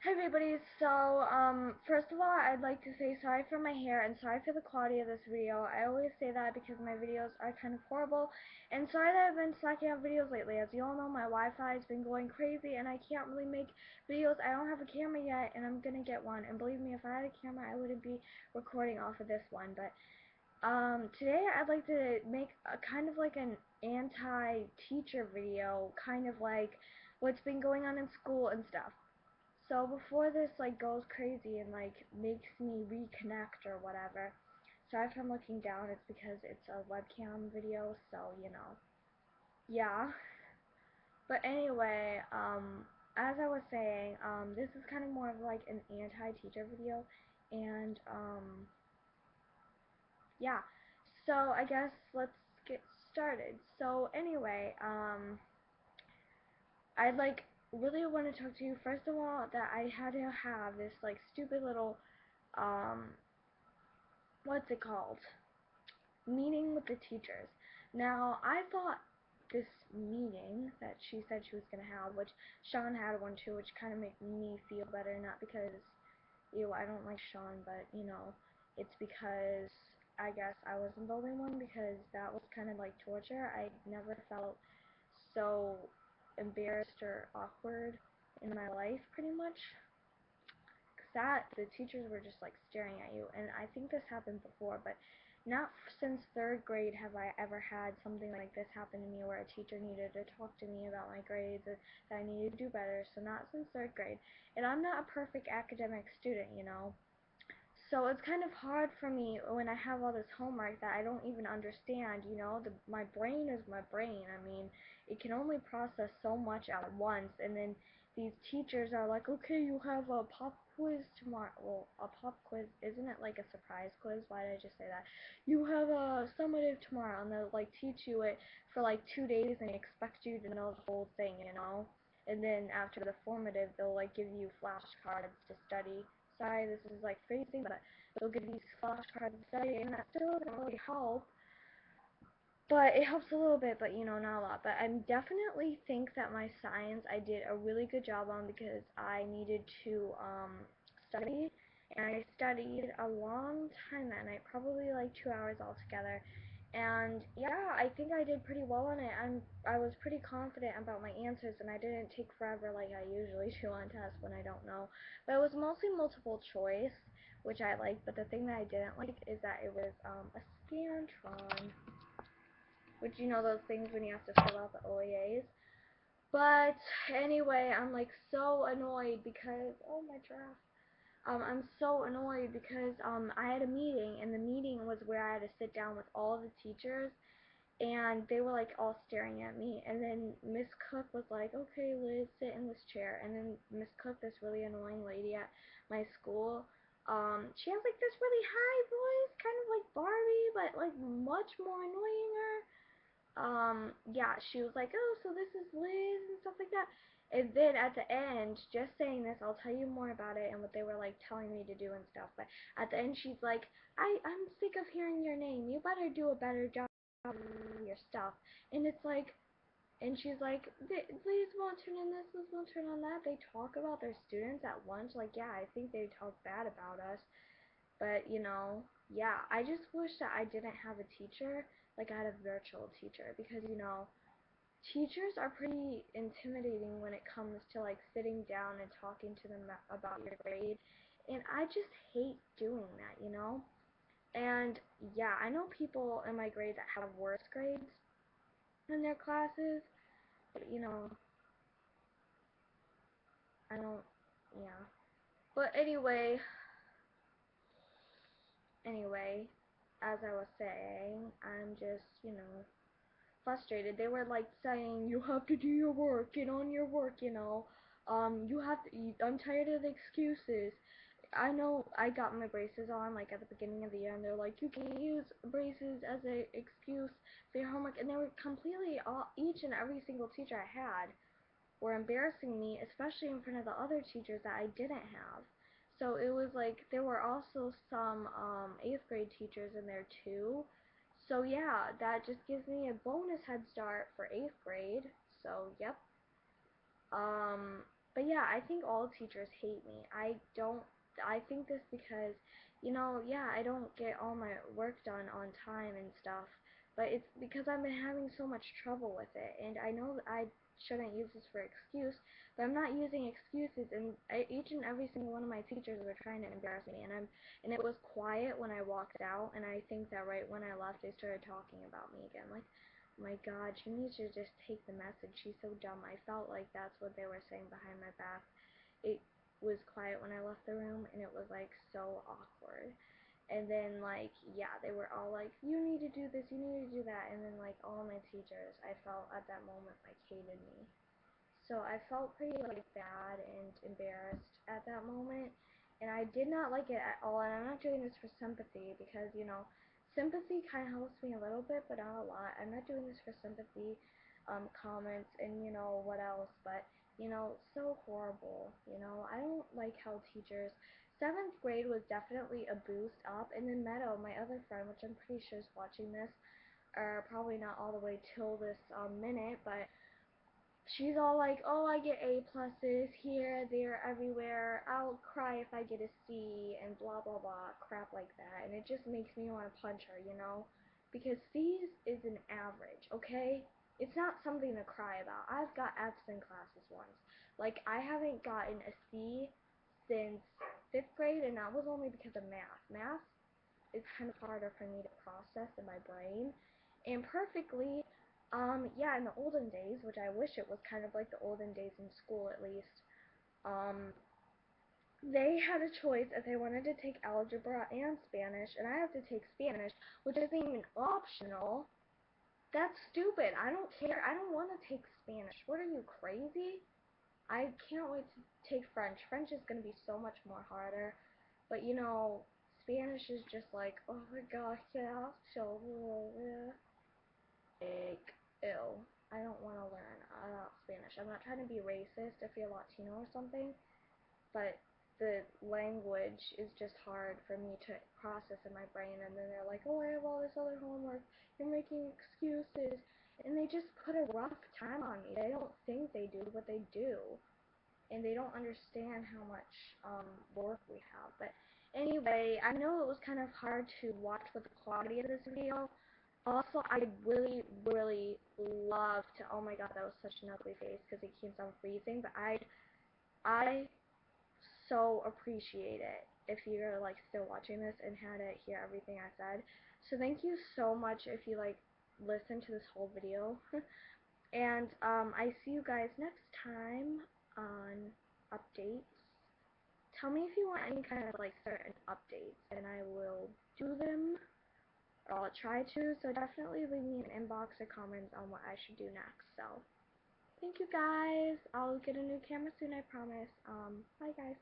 Hi everybody, first of all, I'd like to say sorry for my hair and sorry for the quality of this video. I always say that because my videos are kind of horrible, and sorry that I've been slacking out videos lately. As you all know, my Wi-Fi has been going crazy and I can't really make videos. I don't have a camera yet, and I'm gonna get one, and believe me, if I had a camera, I wouldn't be recording off of this one, but today I'd like to make a kind of like an anti-teacher video, kind of like what's been going on in school and stuff. So before this like goes crazy and like makes me reconnect or whatever, sorry if I'm looking down, it's because it's a webcam video, so you know. Yeah. But anyway, as I was saying, this is kind of more of like an anti-teacher video, and yeah. So I guess let's get started. So anyway, I'd like really want to talk to you first of all that I had to have this like stupid little um what's it called? Meeting with the teachers. Now, I thought this meeting that she said she was going to have, which Sean had one too, which kind of made me feel better, not because, I don't like Sean, but, it's because I guess I wasn't the only one, because that was kind of like torture. I never felt so embarrassed or awkward in my life, pretty much. That the teachers were just like staring at you, and I think this happened before, but not since third grade have I ever had something like this happen to me where a teacher needed to talk to me about my grades and that I needed to do better. So not since third grade, and I'm not a perfect academic student. So it's kind of hard for me when I have all this homework that I don't even understand. My brain is my brain. I mean, it can only process so much at once, and then these teachers are like, okay, you have a pop quiz tomorrow. Well, a pop quiz, isn't it like a surprise quiz? Why did I just say that? You have a summative tomorrow, and they'll like teach you it for like 2 days and expect you to know the whole thing. And then after the formative, they'll like give you flashcards to study. Sorry, this is like phrasing, but they'll give you flashcards to study, and that still doesn't really help. But it helps a little bit, but not a lot. But I definitely think that my science I did a really good job on because I needed to study, and I studied a long time that night, probably like 2 hours altogether. And yeah, I think I did pretty well on it. I was pretty confident about my answers, and I didn't take forever like I usually do on tests when I don't know. But it was mostly multiple choice, which I liked. But the thing that I didn't like is that it was a scantron, which those things when you have to fill out the OAAs. But anyway, I'm like so annoyed because my giraffe. I'm so annoyed because I had a meeting, and the meeting was where I had to sit down with all of the teachers, and they were like all staring at me, and then Miss Cook was like, okay, Liz, sit in this chair. And then Miss Cook, this really annoying lady at my school, she has like this really high voice, kind of like Barbie, but like much more annoying. Yeah, she was like, oh, so this is Liz and stuff like that. And then at the end, just saying this, I'll tell you more about it and what they were like telling me to do and stuff. But at the end, she's like, I'm sick of hearing your name. You better do a better job of your stuff. And it's like, and she's like, Liz won't turn on this, Liz won't turn on that. They talk about their students at lunch. Like, yeah, I think they talk bad about us. But, yeah, I just wish that I didn't have a teacher, like I had a virtual teacher, because, teachers are pretty intimidating when it comes to, like, sitting down and talking to them about your grade, and I just hate doing that. And, yeah, I know people in my grade that have worse grades in their classes, but, I don't, yeah. But anyway, as I was saying, I'm just, frustrated. They were like saying, you have to do your work, get on your work. You have to, I'm tired of the excuses. I know I got my braces on like at the beginning of the year, and they're like, you can't use braces as an excuse for your homework, and they were completely each and every single teacher I had were embarrassing me, especially in front of the other teachers that I didn't have. So it was like there were also some 8th grade teachers in there too. So yeah, that just gives me a bonus head start for 8th grade. So yep. Um But yeah, I think all teachers hate me. I think this because, yeah, I don't get all my work done on time and stuff, but it's because I've been having so much trouble with it, and I know that I shouldn't use this for excuse, but I'm not using excuses, and each and every single one of my teachers were trying to embarrass me, and it was quiet when I walked out, and I think that right when I left, they started talking about me again, like, my God, she needs to just take the message. She's so dumb. I felt like that's what they were saying behind my back. It was quiet when I left the room, and it was like so awkward. And then like, yeah, they were all like, you need to do this, you need to do that. And then like all my teachers, I felt at that moment like hated me. So I felt pretty like bad and embarrassed at that moment, and I did not like it at all. And I'm not doing this for sympathy because sympathy kind of helps me a little bit, but not a lot. I'm not doing this for sympathy, comments, and what else, but so horrible. I don't like how teachers. Seventh grade was definitely a boost up, and then Meadow, my other friend, which I'm pretty sure is watching this, or probably not all the way till this minute, but she's all like, oh, I get A pluses here, there, everywhere. I'll cry if I get a C, and blah, blah, blah, crap like that. And it just makes me want to punch her. Because C's is an average, okay? It's not something to cry about. I've got F's in classes once. Like, I haven't gotten a C since 5th grade, and that was only because of math. Math is kind of harder for me to process in my brain. And perfectly, yeah, in the olden days, which I wish it was kind of like the olden days in school at least, um, they had a choice if they wanted to take algebra and Spanish, and I have to take Spanish, which isn't even optional. That's stupid. I don't care. I don't want to take Spanish. What are you, crazy? I can't wait to take French. French is going to be so much more harder. But Spanish is just like, oh my gosh, yeah, so like, ew. I don't want to learn Spanish. I'm not trying to be racist if you're Latino or something, but the language is just hard for me to process in my brain. And then they're like, oh, I have all this other homework. You're making excuses. And they just put a rough time on me. They don't think they do, but they do, and they don't understand how much work we have. But anyway, I know it was kind of hard to watch with the quality of this video. Also, I really, really love to. Oh my God, that was such an ugly face because it keeps on freezing. But I so appreciate it if you're like still watching this and had to hear everything I said. So thank you so much if you like listened to this whole video. And I see you guys next time on updates. Tell me if you want any kind of like certain updates, and I will do them, or I'll try to. So definitely leave me an inbox or comments on what I should do next. So thank you guys. I'll get a new camera soon, I promise. Bye guys.